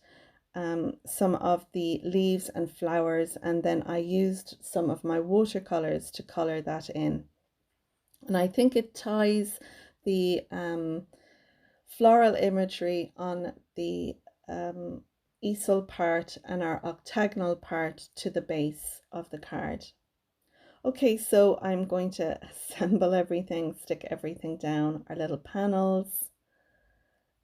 some of the leaves and flowers, and then I used some of my watercolors to color that in. And I think it ties the floral imagery on the easel part and our octagonal part to the base of the card. Okay, so I'm going to assemble everything, stick everything down, our little panels,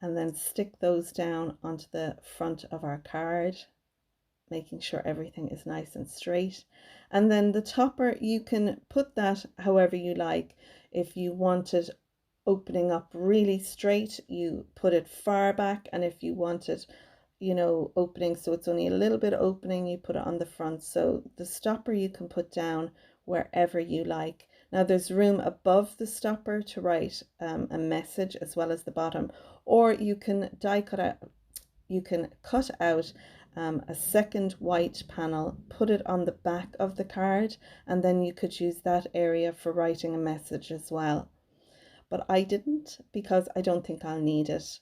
and then stick those down onto the front of our card, making sure everything is nice and straight. And then the topper, you can put that however you like. If you want it opening up really straight, you put it far back, and if you want it, you know, opening so it's only a little bit opening, you put it on the front. So the stopper you can put down wherever you like. Now there's room above the stopper to write a message as well as the bottom, or you can cut out a second white panel, put it on the back of the card, and then you could use that area for writing a message as well. But I didn't, because I don't think I'll need it.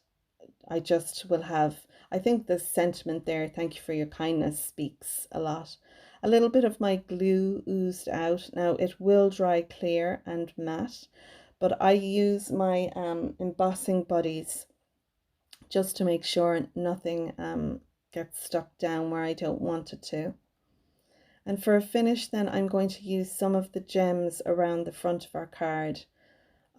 I just will have, I think the sentiment there, thank you for your kindness, speaks a lot. A little bit of my glue oozed out. Now it will dry clear and matte, but I use my embossing buddies just to make sure nothing gets stuck down where I don't want it to. And for a finish then, I'm going to use some of the gems around the front of our card.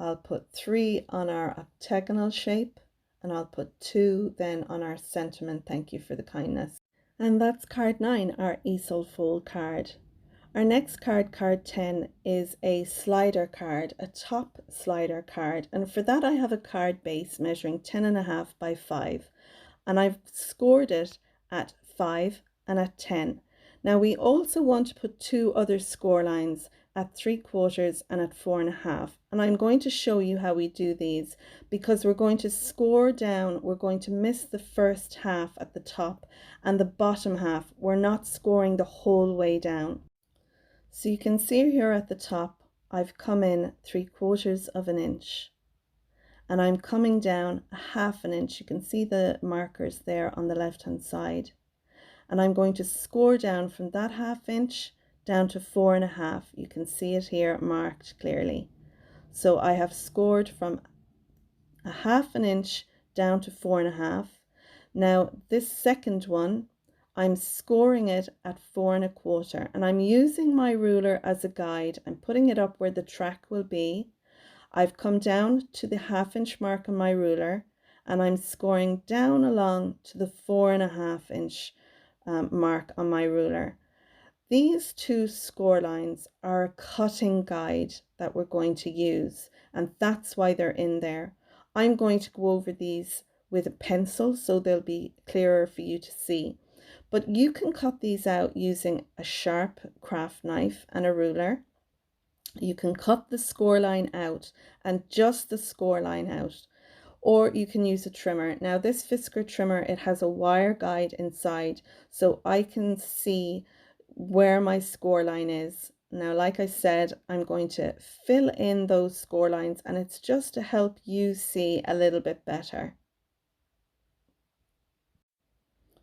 I'll put 3 on our octagonal shape, and I'll put 2 then on our sentiment, thank you for the kindness. And that's card 9, our easel fold card. Our next card, card 10, is a slider card, a top slider card. And for that I have a card base measuring 10 1/2 by 5. And I've scored it at 5 and at 10. Now we also want to put 2 other score lines at 3/4 and at 4.5. And I'm going to show you how we do these because we're going to score down. We're going to miss the first half at the top and the bottom half. We're not scoring the whole way down. So you can see here at the top, I've come in 3/4 of an inch and I'm coming down a half an inch. You can see the markers there on the left hand side. And I'm going to score down from that half inch down to 4.5. You can see it here marked clearly. So I have scored from a half an inch down to 4.5. Now this second one, I'm scoring it at 4.25, and I'm using my ruler as a guide. I'm putting it up where the track will be. I've come down to the half inch mark on my ruler and I'm scoring down along to the 4.5 inch mark on my ruler. These two score lines are a cutting guide that we're going to use, and that's why they're in there. I'm going to go over these with a pencil so they'll be clearer for you to see. But you can cut these out using a sharp craft knife and a ruler. You can cut the score line out and just the score line out, or you can use a trimmer. Now this Fisker trimmer, it has a wire guide inside so I can see where my score line is. Now like I said, I'm going to fill in those score lines and it's just to help you see a little bit better.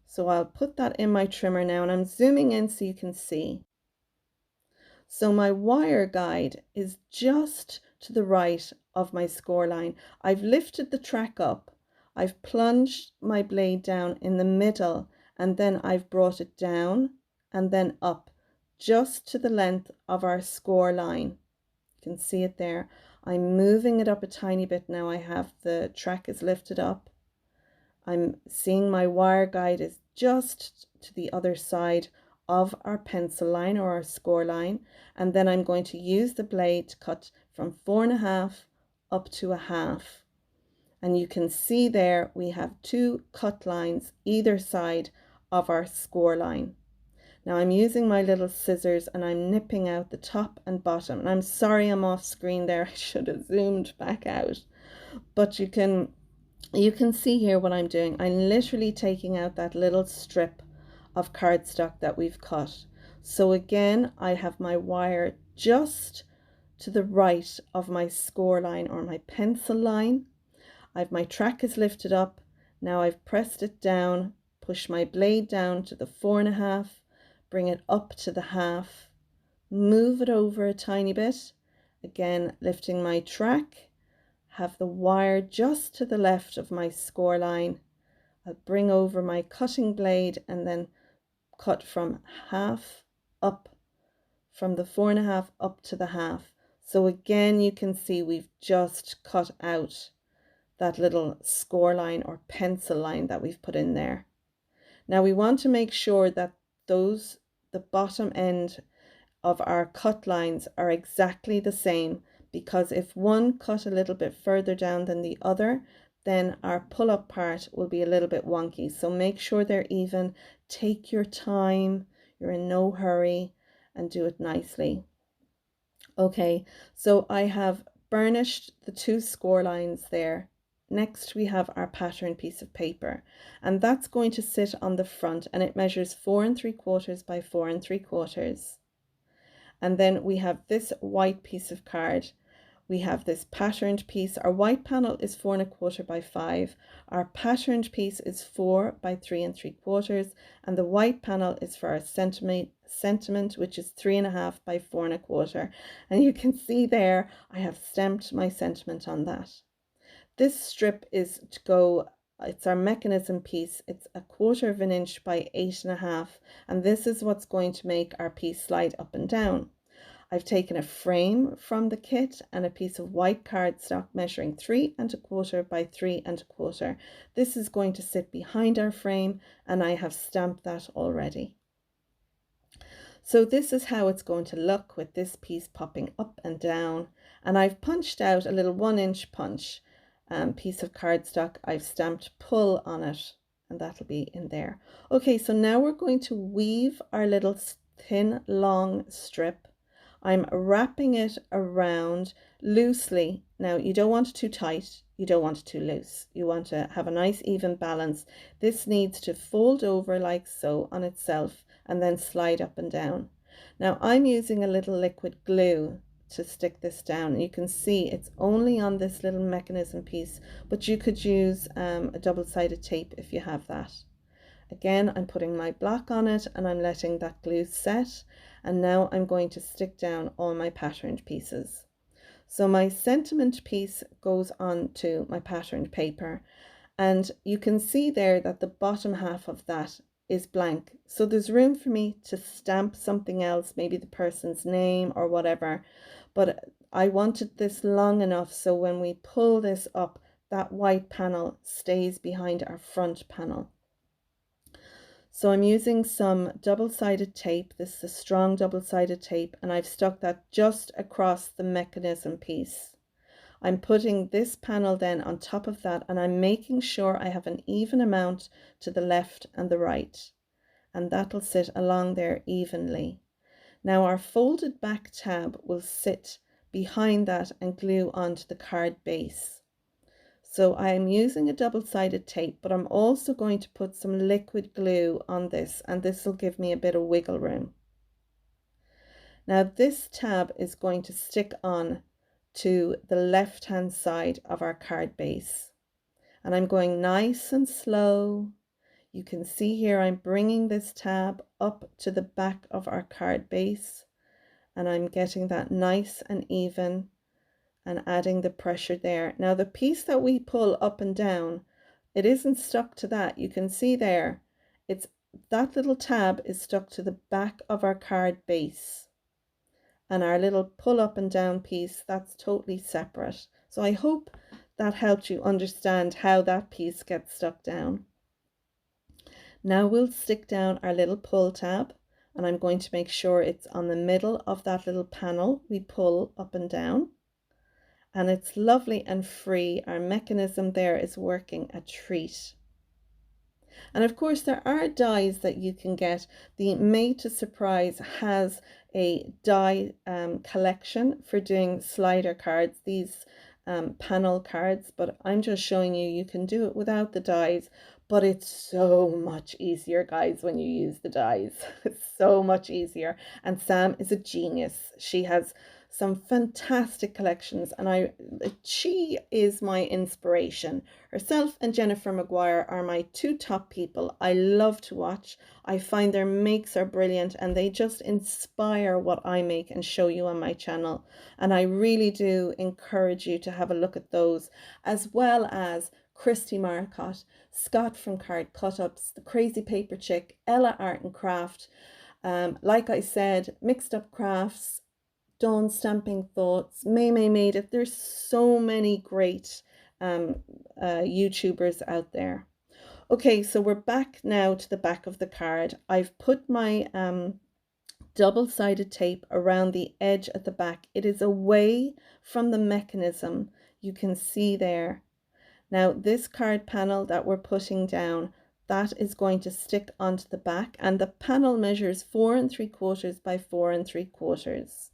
So I'll put that in my trimmer now and I'm zooming in so you can see. So my wire guide is just to the right of my score line. I've lifted the track up, I've plunged my blade down in the middle, and then I've brought it down and then up just to the length of our score line. You can see it there. I'm moving it up a tiny bit now. I have the track is lifted up. I'm seeing my wire guide is just to the other side of our pencil line or our score line, and then I'm going to use the blade to cut from 4.5 up to a half. And you can see there we have two cut lines either side of our score line. Now I'm using my little scissors and I'm nipping out the top and bottom, and I'm sorry I'm off screen there. I should have zoomed back out, but you can see here what I'm doing. I'm literally taking out that little strip of cardstock that we've cut. So again, I have my wire just to the right of my score line or my pencil line. I've my track is lifted up. Now I've pressed it down, push my blade down to the 4.5, bring it up to the half, move it over a tiny bit, again lifting my track, have the wire just to the left of my score line. I'll bring over my cutting blade and then cut from half up, from the 4.5 up to the half. So again, you can see we've just cut out that little score line or pencil line that we've put in there. Now we want to make sure that the bottom end of our cut lines are exactly the same, because if one cut a little bit further down than the other, then our pull-up part will be a little bit wonky. So make sure they're even. Take your time, you're in no hurry, and do it nicely. Okay, so I have burnished the two score lines there. Next we have our pattern piece of paper, and that's going to sit on the front, and it measures 4.75 by 4.75. And then we have this white piece of card. We have this patterned piece. Our white panel is 4.25 by 5. Our patterned piece is 4 by 3.75, and the white panel is for our sentiment, which is 3.5 by 4.25. And you can see there, I have stamped my sentiment on that. This strip is to go, it's our mechanism piece. It's 1/4 inch by 8.5, and this is what's going to make our piece slide up and down. I've taken a frame from the kit and a piece of white cardstock measuring 3.25 by 3.25. This is going to sit behind our frame, and I have stamped that already. So this is how it's going to look with this piece popping up and down, and I've punched out a little 1-inch punch piece of cardstock. I've stamped pull on it, and that'll be in there. Okay, so now we're going to weave our little thin long strip. I'm wrapping it around loosely. Now, you don't want it too tight, you don't want it too loose. You want to have a nice even balance. This needs to fold over like so on itself and then slide up and down. Now, I'm using a little liquid glue to stick this down. You can see it's only on this little mechanism piece, but you could use a double-sided tape if you have that. Again, I'm putting my block on it and I'm letting that glue set, and now I'm going to stick down all my patterned pieces. So my sentiment piece goes on to my patterned paper, and you can see there that the bottom half of that is blank. So there's room for me to stamp something else, maybe the person's name or whatever, but I wanted this long enough so when we pull this up, that white panel stays behind our front panel. So I'm using some double-sided tape. This is a strong double-sided tape, and I've stuck that just across the mechanism piece. I'm putting this panel then on top of that, and I'm making sure I have an even amount to the left and the right, and that'll sit along there evenly. Now our folded back tab will sit behind that and glue onto the card base. So I'm using a double-sided tape, but I'm also going to put some liquid glue on this, and this will give me a bit of wiggle room. Now this tab is going to stick on to the left-hand side of our card base, and I'm going nice and slow. You can see here I'm bringing this tab up to the back of our card base, and I'm getting that nice and even and adding the pressure there. Now the piece that we pull up and down, it isn't stuck to that. You can see there, it's that little tab is stuck to the back of our card base, and our little pull up and down piece, that's totally separate. So I hope that helped you understand how that piece gets stuck down. Now we'll stick down our little pull tab, and I'm going to make sure it's on the middle of that little panel we pull up and down. And it's lovely and free. Our mechanism there is working a treat. And of course there are dies that you can get. The Made to Surprise has a die collection for doing slider cards, these panel cards, but I'm just showing you, you can do it without the dies, but it's so much easier, guys, when you use the dies. It's so much easier. And Sam is a genius. She has some fantastic collections, and she is my inspiration. Herself and Jennifer Maguire are my two top people I love to watch. I find their makes are brilliant, and they just inspire what I make and show you on my channel. And I really do encourage you to have a look at those, as well as Christy Marcotte, Scott from Card Cut-Ups, the Crazy Paper Chick, Ella Art and Craft. Like I said, Mixed Up Crafts, Dawn Stamping Thoughts, May Made It. There's so many great YouTubers out there. Okay, so we're back now to the back of the card. I've put my double-sided tape around the edge at the back. It is away from the mechanism. You can see there. Now this card panel that we're putting down, that is going to stick onto the back, and the panel measures 4 3/4 by 4 3/4.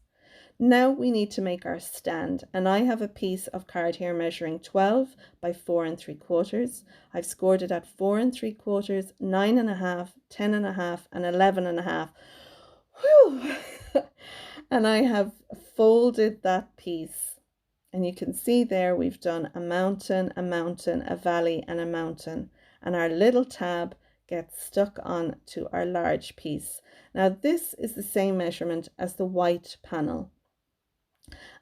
Now we need to make our stand, and I have a piece of card here measuring 12 by 4 3/4. I've scored it at 4 3/4, 9.5, 10.5, and 11.5. Whew! And I have folded that piece, and you can see there we've done a mountain, a valley, and a mountain, and our little tab gets stuck on to our large piece. Now this is the same measurement as the white panel,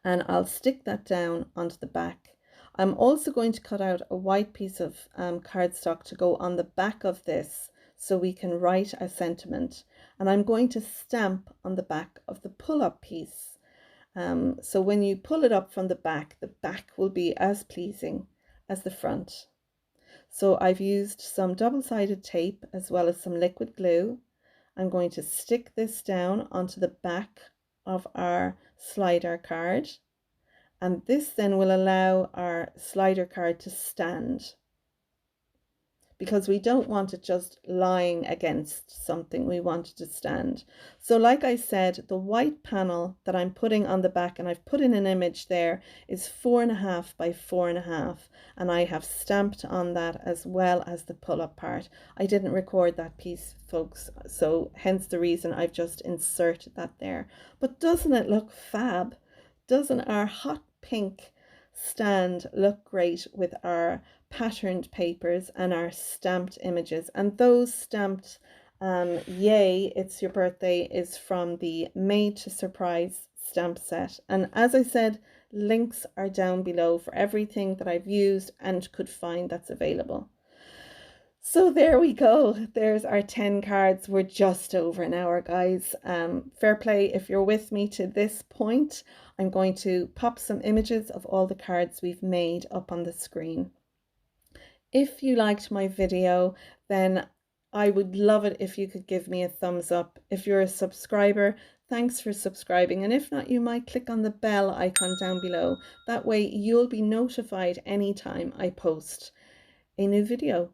and I'll stick that down onto the back. I'm also going to cut out a white piece of cardstock to go on the back of this so we can write a sentiment, and I'm going to stamp on the back of the pull-up piece. So when you pull it up from the back will be as pleasing as the front. So I've used some double-sided tape as well as some liquid glue. I'm going to stick this down onto the back of our slider card, and this then will allow our slider card to stand. because we don't want it just lying against something. We want it to stand. So like I said, the white panel that I'm putting on the back, and I've put in an image there, is 4.5 by 4.5, and I have stamped on that as well as the pull-up part. I didn't record that piece, folks, so hence the reason I've just inserted that there. But doesn't it look fab? Doesn't our hot pink stand look great with our patterned papers and our stamped images? And those stamped yay, it's your birthday is from the Made to Surprise stamp set. And as I said, links are down below for everything that I've used and could find that's available. So there we go. There's our 10 cards. We're just over an hour, guys. Fair play if you're with me to this point. I'm going to pop some images of all the cards we've made up on the screen. If you liked my video, then I would love it if you could give me a thumbs up. If you're a subscriber, thanks for subscribing. And if not, you might click on the bell icon down below. That way you'll be notified anytime I post a new video.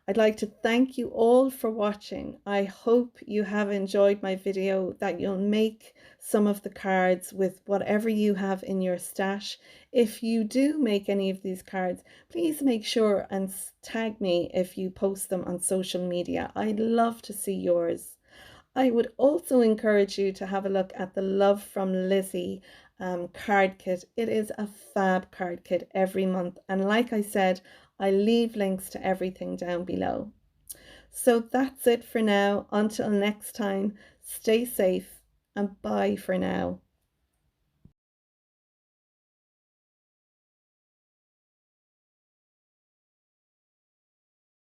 I'd like to thank you all for watching. I hope you have enjoyed my video, that you'll make some of the cards with whatever you have in your stash. If you do make any of these cards, please make sure and tag me if you post them on social media. I'd love to see yours. I would also encourage you to have a look at the Love from Lizi card kit. It is a fab card kit every month, and like I said, I leave links to everything down below. So that's it for now. Until next time, stay safe and bye for now.